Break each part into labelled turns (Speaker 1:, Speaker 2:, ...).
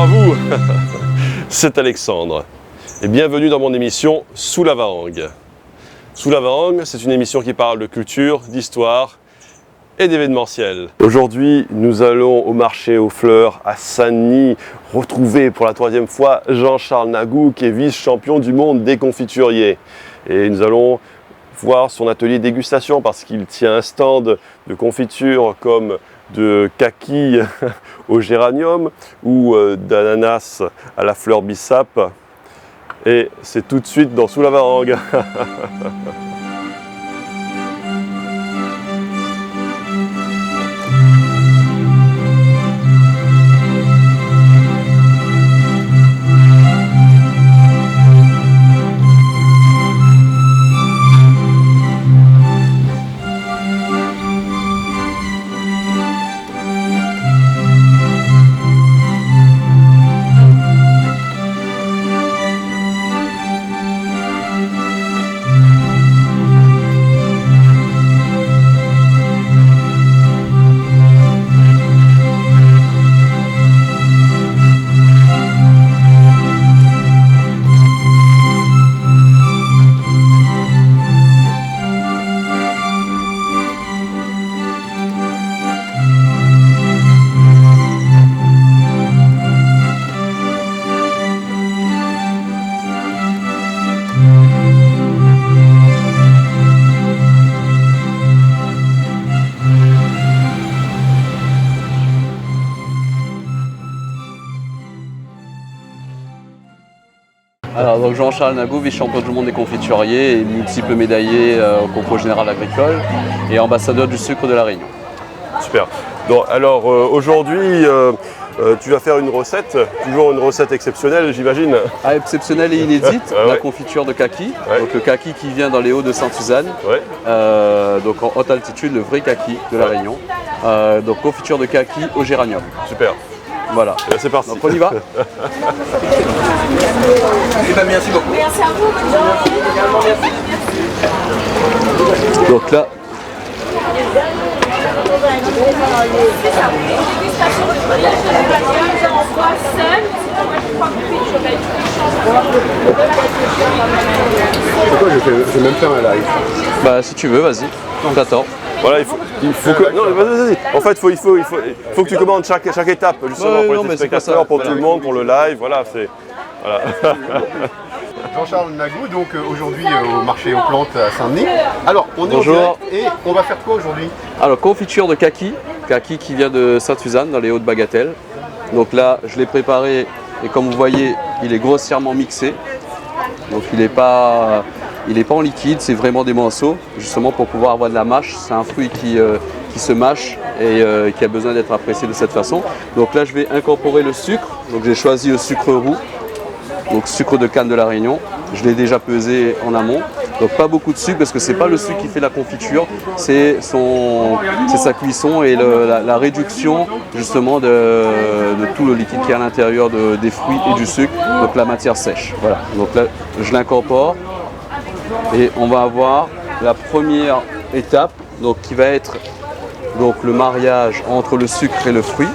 Speaker 1: à vous, c'est Alexandre et bienvenue dans mon émission Sous la Varangue. Sous la Varangue, c'est une émission qui parle de culture, d'histoire et d'événementiel. Aujourd'hui, nous allons au marché aux fleurs à Saint-Denis retrouver pour la 3e fois Jean-Charles Nagou qui est vice-champion du monde des confituriers. Et nous allons voir son atelier dégustation parce qu'il tient un stand de confiture comme de kaki au géranium ou d'ananas à la fleur bissap. Et c'est tout de suite dans Sous la Varangue.
Speaker 2: Alors, donc Jean-Charles Nagou, vice-champion du monde des confituriers et multiple médaillé au concours général agricole et ambassadeur du sucre de la Réunion.
Speaker 1: Super. Donc, alors aujourd'hui, tu vas faire une recette, toujours une recette exceptionnelle, j'imagine.
Speaker 2: Ah, exceptionnelle et inédite,
Speaker 1: ouais.
Speaker 2: La confiture de kaki.
Speaker 1: Ouais.
Speaker 2: Donc le kaki qui vient dans les Hauts de Sainte-Suzanne,
Speaker 1: Ouais.
Speaker 2: donc en haute altitude, le vrai kaki de la Réunion. Donc confiture de kaki au géranium.
Speaker 1: Super.
Speaker 2: Voilà.
Speaker 1: Et là, c'est parti.
Speaker 2: Donc on y va. Merci beaucoup.
Speaker 3: Merci à vous, bonne journée.
Speaker 2: Donc là,
Speaker 4: C'est quoi, je vais même faire un live.
Speaker 2: bah, si tu veux, vas-y, on t'attend.
Speaker 1: Voilà, il faut que. Non, vas-y. En fait, il faut que tu commandes chaque étape, justement,
Speaker 2: Ouais,
Speaker 1: pour
Speaker 2: non,
Speaker 1: les
Speaker 2: mais c'est pas
Speaker 1: spectateurs,
Speaker 2: ça.
Speaker 1: pour
Speaker 2: Voilà.
Speaker 1: tout le monde, pour le live. Voilà, c'est. Voilà.
Speaker 4: Jean-Charles Nagou, donc aujourd'hui au marché aux plantes à Saint-Denis. Alors, on est
Speaker 2: Bonjour.
Speaker 4: en direct et on va faire quoi aujourd'hui?
Speaker 2: Alors, confiture de kaki qui vient de Sainte-Suzanne, dans les Hauts de Bagatelle. Donc là, je l'ai préparé et comme vous voyez, il est grossièrement mixé. Donc il n'est pas en liquide, c'est vraiment des morceaux, justement pour pouvoir avoir de la mâche. C'est un fruit qui se mâche et qui a besoin d'être apprécié de cette façon. Donc là, je vais incorporer le sucre. Donc j'ai choisi le sucre roux, donc sucre de canne de la Réunion. Je l'ai déjà pesé en amont. Donc pas beaucoup de sucre parce que c'est pas le sucre qui fait la confiture, c'est sa cuisson et la réduction justement de tout le liquide qui est à l'intérieur des fruits et du sucre, donc la matière sèche. Voilà, donc là je l'incorpore et on va avoir la première étape donc, qui va être donc, le mariage entre le sucre et le fruit.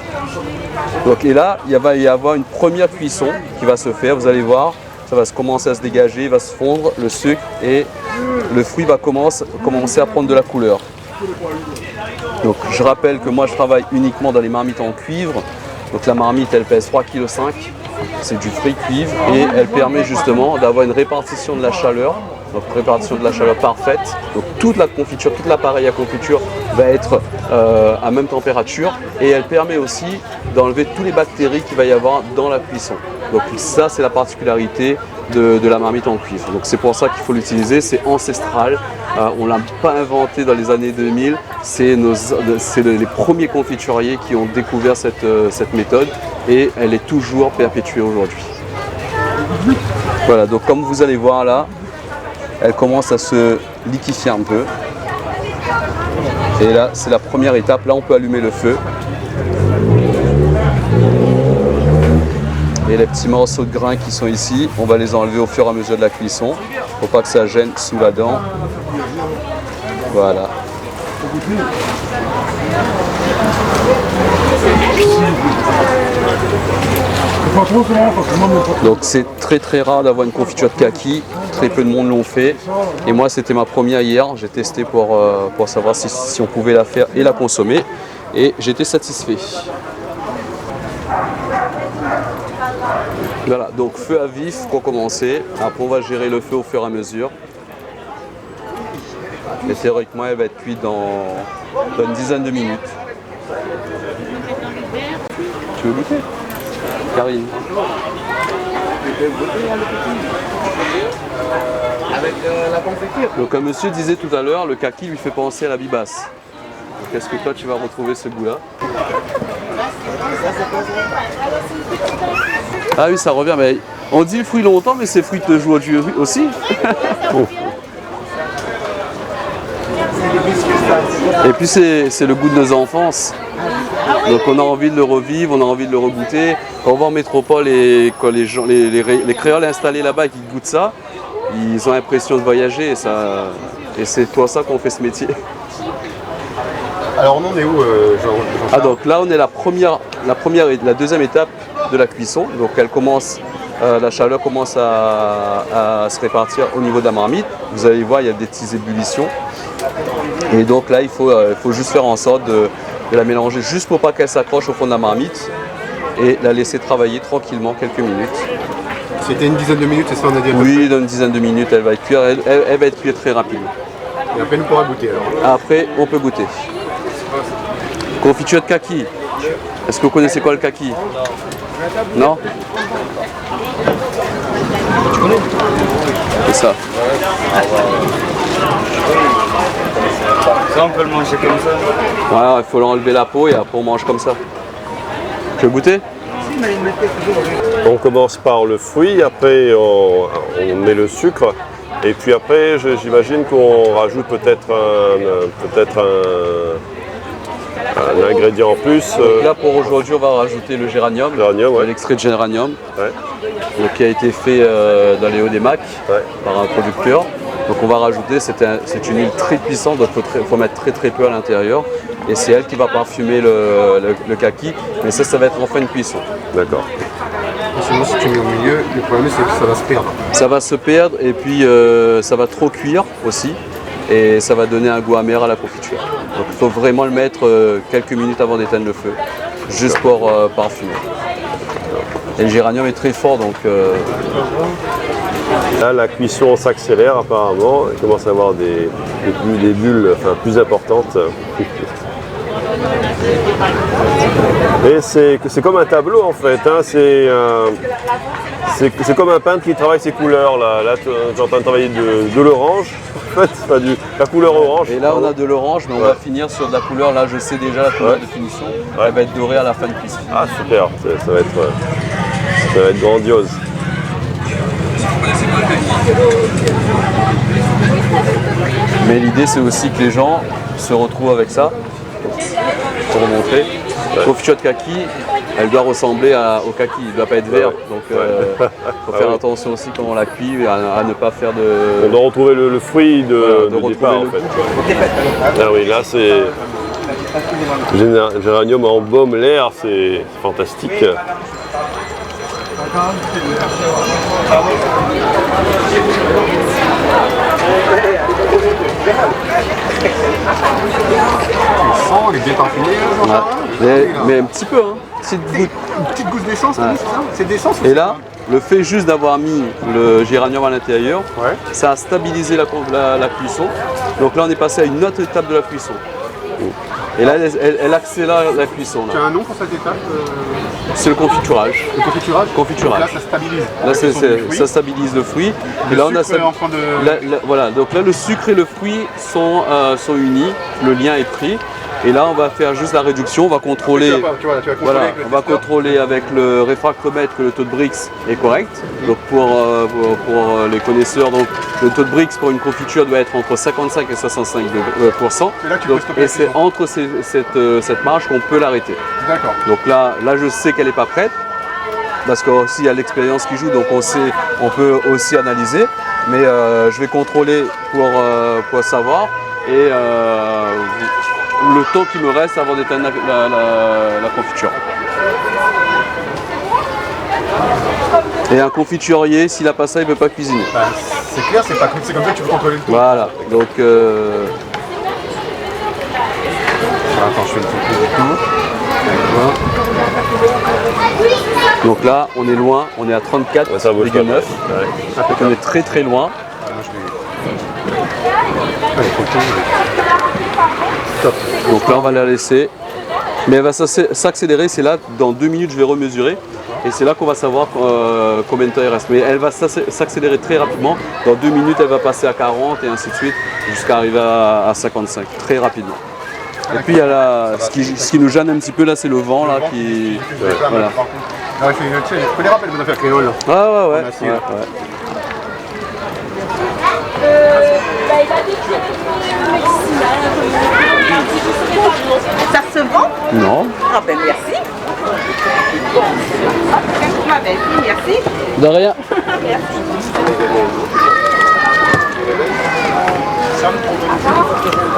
Speaker 2: Donc, et là il va y avoir une première cuisson qui va se faire, vous allez voir. Ça va commencer à se dégager, il va se fondre le sucre et le fruit va commencer à prendre de la couleur. Donc je rappelle que moi je travaille uniquement dans les marmites en cuivre. Donc la marmite elle pèse 3,5 kg, c'est du fruit cuivre et elle permet justement d'avoir une répartition de la chaleur. Donc répartition de la chaleur parfaite. Donc toute la confiture, tout l'appareil à confiture va être à même température et elle permet aussi d'enlever toutes les bactéries qu'il va y avoir dans la cuisson. Donc ça c'est la particularité de la marmite en cuivre. Donc c'est pour ça qu'il faut l'utiliser, c'est ancestral. On ne l'a pas inventé dans les années 2000, c'est les premiers confituriers qui ont découvert cette méthode et elle est toujours perpétuée aujourd'hui. Voilà, donc comme vous allez voir là, elle commence à se liquéfier un peu. Et là, c'est la première étape. Là, on peut allumer le feu. Et les petits morceaux de grains qui sont ici, on va les enlever au fur et à mesure de la cuisson. Faut pas que ça gêne sous la dent. Voilà. Donc c'est très rare d'avoir une confiture de kaki, très peu de monde l'ont fait. Et moi c'était ma première hier, j'ai testé pour savoir si on pouvait la faire et la consommer. Et j'étais satisfait. Voilà, donc feu à vif pour commencer. Après on va gérer le feu au fur et à mesure. Et théoriquement elle va être cuite dans une dizaine de minutes. Tu veux goûter, Karine?
Speaker 4: Avec la confiture.
Speaker 2: Donc comme monsieur disait tout à l'heure, le kaki lui fait penser à la bibasse. Est-ce que toi tu vas retrouver ce goût-là? Ah oui, ça revient, mais on dit le fruit longtemps, mais ces fruits te jouent au jus aussi. Et puis c'est le goût de nos enfances. Donc on a envie de le revivre, on a envie de le regoûter. Quand on va en métropole et quand les créoles installés là-bas qui goûtent ça, ils ont l'impression de voyager et c'est pour ça qu'on fait ce métier.
Speaker 4: Alors on en est où,
Speaker 2: Ah donc là on est la deuxième étape de la cuisson. Donc elle commence, la chaleur commence à se répartir au niveau de la marmite. Vous allez voir, il y a des petites ébullitions. Et donc là il faut juste faire en sorte de la mélanger juste pour pas qu'elle s'accroche au fond de la marmite et la laisser travailler tranquillement quelques minutes.
Speaker 4: C'était une dizaine de minutes, c'est ça on a dit?
Speaker 2: Oui, dans une dizaine de minutes elle va être cuire, elle va être cuite très rapidement.
Speaker 4: Et après on pourra goûter alors.
Speaker 2: Après on peut goûter. Confiture de kaki. Est-ce que vous connaissez quoi le kaki? Non? C'est ça.
Speaker 3: Ça, on peut le manger comme ça.
Speaker 2: Voilà, il faut l'enlever la peau et après on mange comme ça. Tu veux goûter?
Speaker 1: On commence par le fruit, après on met le sucre, et puis après j'imagine qu'on rajoute peut-être un ingrédient en plus.
Speaker 2: Donc là pour aujourd'hui on va rajouter le géranium,
Speaker 1: Ouais.
Speaker 2: l'extrait de géranium,
Speaker 1: Ouais.
Speaker 2: donc, qui a été fait dans les Hauts-des-Macs
Speaker 1: Ouais.
Speaker 2: par un producteur. Donc on va rajouter, c'est une huile très puissante, donc il faut mettre très peu à l'intérieur. Et c'est elle qui va parfumer le kaki, mais ça va être en fin de cuisson.
Speaker 1: D'accord.
Speaker 4: Sinon si tu mets au milieu, le problème c'est que ça va se perdre.
Speaker 2: Ça va se perdre et puis ça va trop cuire aussi. Et ça va donner un goût amer à la confiture. Donc il faut vraiment le mettre quelques minutes avant d'éteindre le feu, juste pour parfumer. Et le géranium est très fort, donc
Speaker 1: Là, la cuisson s'accélère apparemment. Il commence à avoir des bulles plus importantes. Et c'est comme un tableau en fait. Hein. C'est comme un peintre qui travaille ses couleurs. Là tu es en train de travailler de l'orange. En fait, la couleur orange.
Speaker 2: Et là on a de l'orange, mais on va finir sur de la couleur. Là je sais déjà la couleur de finition. Elle va être dorée à la fin de cuisson.
Speaker 1: Ah super, ça va être grandiose.
Speaker 2: Mais l'idée c'est aussi que les gens se retrouvent avec ça. Pour vous montrer. La confiture de kaki, elle doit ressembler au kaki, il ne doit pas être vert. Donc il faut faire attention aussi quand on la cuit à ne pas faire de...
Speaker 1: On doit retrouver le fruit de départ en fait. Ah oui, là c'est géranium en baume l'air, c'est fantastique.
Speaker 4: Il est bien parfumé,
Speaker 2: mais un petit peu, hein.
Speaker 4: Une petite gousse d'essence, c'est ça? C'est d'essence?
Speaker 2: Et là, le fait juste d'avoir mis le géranium à l'intérieur,
Speaker 4: Ouais.
Speaker 2: ça a stabilisé la cuisson. Donc là, on est passé à une autre étape de la cuisson. Et là, elle accélère la cuisson.
Speaker 4: Tu as un nom pour cette étape?
Speaker 2: C'est le confiturage.
Speaker 4: Le confiturage?
Speaker 2: Confiturage.
Speaker 4: Donc là, ça stabilise.
Speaker 2: Là, ça stabilise le fruit. Et là, on a
Speaker 4: sucre est en train de...
Speaker 2: voilà. Donc là, le sucre et le fruit sont unis. Le lien est pris. Et là, on va faire juste la réduction. On va contrôler.
Speaker 4: Tu vas contrôler
Speaker 2: Voilà,
Speaker 4: avec le
Speaker 2: on va
Speaker 4: testeur.
Speaker 2: contrôler avec le réfractomètre que le taux de Brix est correct. Donc pour les connaisseurs, donc le taux de Brix pour une confiture doit être entre 55 et 65%.
Speaker 4: Et là, tu peux
Speaker 2: Donc,
Speaker 4: stopper
Speaker 2: et
Speaker 4: la
Speaker 2: c'est
Speaker 4: cuisson.
Speaker 2: entre cette marge qu'on peut l'arrêter.
Speaker 4: D'accord.
Speaker 2: Donc là, je sais qu'elle n'est pas prête. Parce qu'il y a l'expérience qui joue, donc on peut aussi analyser. Mais je vais contrôler pour savoir. Et le temps qui me reste avant d'éteindre la confiture. Et un confiturier, s'il n'a pas ça, il ne peut pas cuisiner.
Speaker 4: Bah, c'est clair, c'est comme ça que tu peux contrôler le tout.
Speaker 2: Voilà, donc...
Speaker 4: Attends, je fais le truc du tout.
Speaker 2: Donc là, on est loin, on est à 34,9.
Speaker 1: Ça bouge pas.
Speaker 2: Donc on est très très loin.
Speaker 4: Top.
Speaker 2: Donc là, on va la laisser. Mais elle va s'accélérer, c'est là, dans 2 minutes, je vais remesurer. Et c'est là qu'on va savoir combien de temps il reste. Mais elle va s'accélérer très rapidement. Dans 2 minutes, elle va passer à 40 et ainsi de suite, jusqu'à arriver à 55, très rapidement. Et puis il y a ce qui nous gêne un petit peu là, c'est le vent là qui. Voilà.
Speaker 4: Non, je connais rappel de affaires créoles.
Speaker 2: Ah ouais.
Speaker 3: Ça se vend?
Speaker 2: Non.
Speaker 3: Ah ben merci. Ma belle-fille, merci.
Speaker 2: De rien.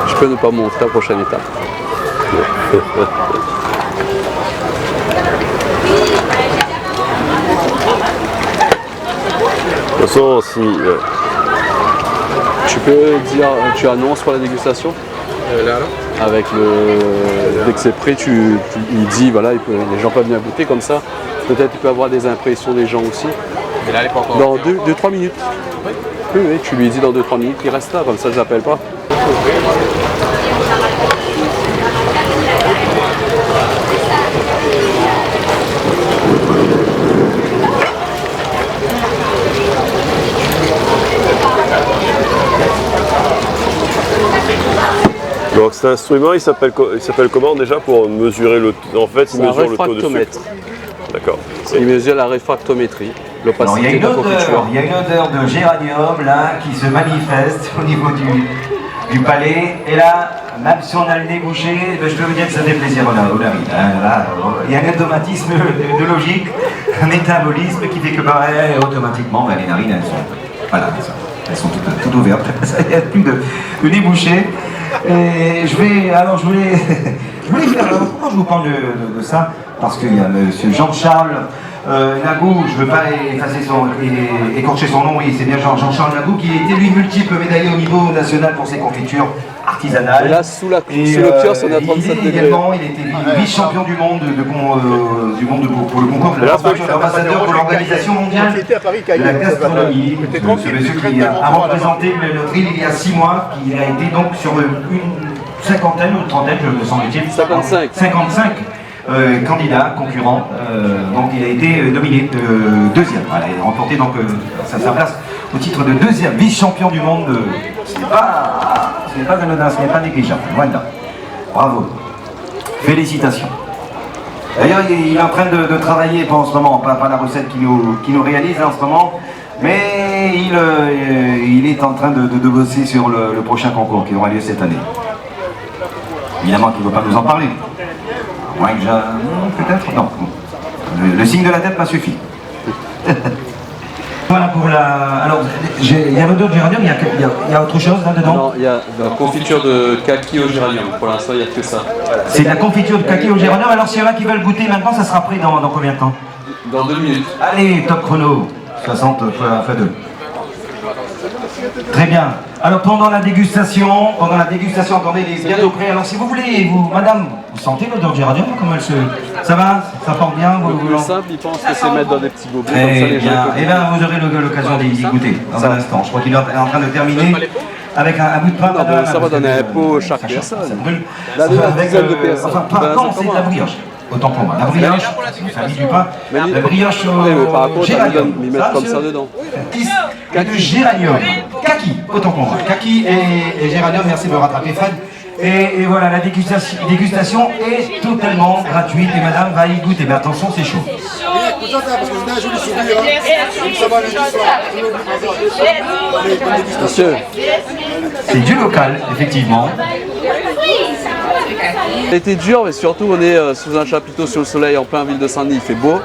Speaker 2: Je peux ne pas montrer la prochaine étape.
Speaker 1: De toute façon, si...
Speaker 2: Tu peux dire, tu annonces pour la dégustation avec dès que c'est prêt, il dit voilà, les gens peuvent venir goûter comme ça. Peut-être tu peux avoir des impressions des gens aussi.
Speaker 4: Mais là, elle est pas encore.
Speaker 2: Dans 2-3 minutes. Oui, tu lui dis dans 2-3 minutes, il reste là, comme ça je l'appelle pas.
Speaker 1: Donc cet instrument, il s'appelle comment déjà pour mesurer le... En fait, il mesure le taux de sucre. D'accord.
Speaker 2: Il mesure la réfractométrie, l'opacité de la confiture.
Speaker 5: Il y a une odeur de géranium là qui se manifeste au niveau du palais. Et là, même si on a le nez bouché, je peux vous dire que ça fait plaisir au narine. Là, il y a un automatisme de logique, un métabolisme qui fait que automatiquement, les narines, elles sont toutes ouvertes. Il n'y a plus de nez bouché. Et je voulais dire, pourquoi je vous parle de ça? Parce qu'il y a monsieur Jean-Charles Nagou, je ne veux pas écorcher son nom, oui, c'est bien Jean-Charles Nagou, qui a été lui multiple médaillé au niveau national pour ses confitures artisanales.
Speaker 2: Et là, sous le kiosque, on a 37 degrés.
Speaker 5: Il était vice-champion du monde pour le concours de l'ambassadeur pour l'organisation mondiale de la gastronomie. Ce monsieur qui a représenté notre île il y a 6 mois, qui a été donc sur une cinquantaine ou une trentaine, me semble-t-il. 55 candidats, concurrents. Donc il a été nominé deuxième. Voilà, il a remporté donc sa place au titre de deuxième vice-champion du monde. Ce n'est pas anodin, ce n'est pas négligeable. Voilà. Bravo. Félicitations. D'ailleurs, il est en train de travailler, pas en ce moment, pas la recette qu'il nous réalise en ce moment, mais il est en train de bosser sur le prochain concours qui aura lieu cette année. Évidemment qu'il ne veut pas nous en parler. Moins que peut-être. Non. Le signe de la tête m'a suffi. Voilà pour la... Alors, il y a l'odeur de géranium, il y a autre chose là-dedans?
Speaker 2: Non, il y a la confiture de kaki au géranium. Pour l'instant, il n'y a que ça.
Speaker 5: C'est de la confiture de kaki au géranium. Alors, s'il y en a qui veulent goûter maintenant, ça sera prêt dans combien de temps?
Speaker 2: Dans 2 minutes.
Speaker 5: Allez, top chrono. 60 x 2. Très bien. Alors pendant la dégustation, attendez, il est bientôt prêt. Alors si vous voulez, madame, vous sentez l'odeur de géranium? Comment elle se... Ça va? Ça porte bien?
Speaker 2: Le simple, il pense que c'est mettre dans des petits gobelets
Speaker 5: comme ça,
Speaker 2: les gens.
Speaker 5: Eh bien, vous aurez l'occasion d'y goûter dans un instant. Je crois qu'il est en train de terminer avec un bout de pain.
Speaker 2: Ça va donner un pot chaque personne.
Speaker 5: Ça brûle.
Speaker 2: Là, avec de personnes.
Speaker 5: Enfin, non, c'est de la brioche. Autant pour moi. La brioche, ça dit du pain. La brioche au géranium.
Speaker 2: Ils mettent comme ça dedans.
Speaker 5: Et du géranium. Kaki, autant pour moi. Kaki et géranium, merci de me rattraper, Fred. Et voilà, la dégustation est totalement gratuite et madame va y goûter. Mais attention, c'est chaud.
Speaker 2: Monsieur.
Speaker 5: C'est du local, effectivement.
Speaker 2: Ça a été dur, mais surtout on est sous un chapiteau sur le soleil en plein ville de Saint-Denis, il fait beau.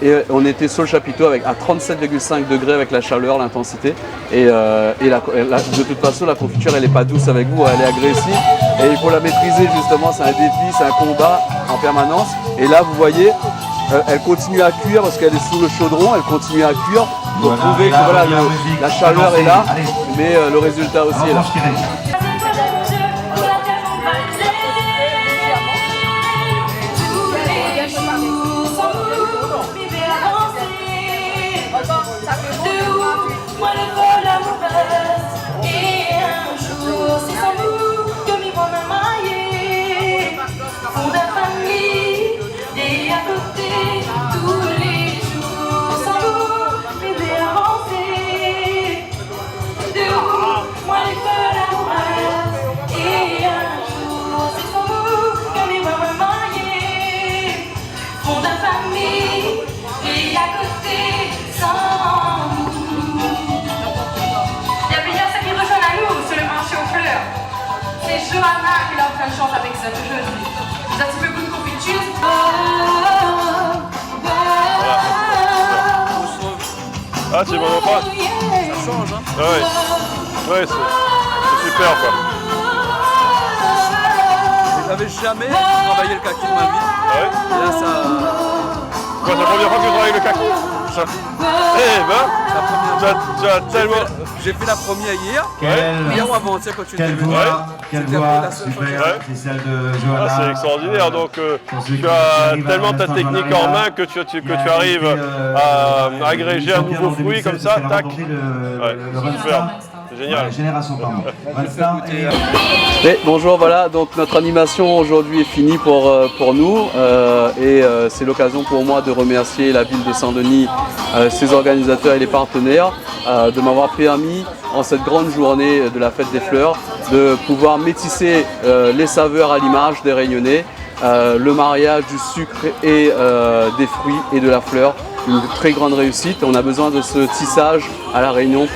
Speaker 2: Et on était sur le chapiteau à 37,5 degrés avec la chaleur, l'intensité. Et de toute façon, la confiture, elle n'est pas douce avec vous, elle est agressive. Et il faut la maîtriser justement, c'est un défi, c'est un combat en permanence. Et là, vous voyez, elle continue à cuire parce qu'elle est sous le chaudron, elle continue à cuire. Pour prouver que voilà, la chaleur est là, mais le résultat aussi est là.
Speaker 6: Johanna qui est en train de chanter avec ça aujourd'hui. Vous avez un petit peu de confiture.
Speaker 1: Ah, c'est bon, pas.
Speaker 2: Ça change, hein?
Speaker 1: Ouais, c'est super quoi.
Speaker 2: J'avais jamais travaillé le kaki de ma vie.
Speaker 1: Ouais.
Speaker 2: Et là, ça.
Speaker 1: Quoi, c'est la première fois que tu travailles le kaki? Eh ben, tu as tellement.
Speaker 2: J'ai fait la première hier. Hier ou avant-hier quand tu étais venu.
Speaker 5: Quelle voix super, c'est celle de Johanna.
Speaker 1: Ah, c'est extraordinaire, donc tu as tellement ta technique en main que tu arrives à agréger un nouveau fruit comme ça, tac. Super, c'est génial.
Speaker 5: Génération par mois.
Speaker 2: Mais bonjour, voilà, donc notre animation aujourd'hui est finie pour nous et c'est l'occasion pour moi de remercier la ville de Saint-Denis, ses organisateurs et les partenaires de m'avoir permis en cette grande journée de la fête des fleurs de pouvoir métisser les saveurs à l'image des Réunionnais, le mariage du sucre et des fruits et de la fleur, une très grande réussite. On a besoin de ce tissage à La Réunion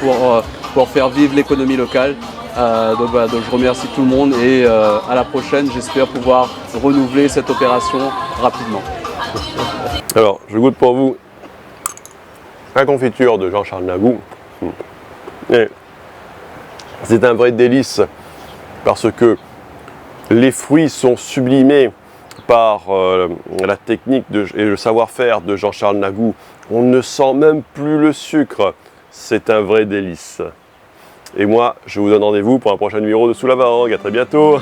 Speaker 2: pour faire vivre l'économie locale. Donc voilà, donc je remercie tout le monde et à la prochaine, j'espère pouvoir renouveler cette opération rapidement.
Speaker 1: Alors, je goûte pour vous la confiture de Jean-Charles Nagou. Et c'est un vrai délice parce que les fruits sont sublimés par la technique et le savoir-faire de Jean-Charles Nagou. On ne sent même plus le sucre. C'est un vrai délice. Et moi, je vous donne rendez-vous pour un prochain numéro de Sous la Varangue. À très bientôt.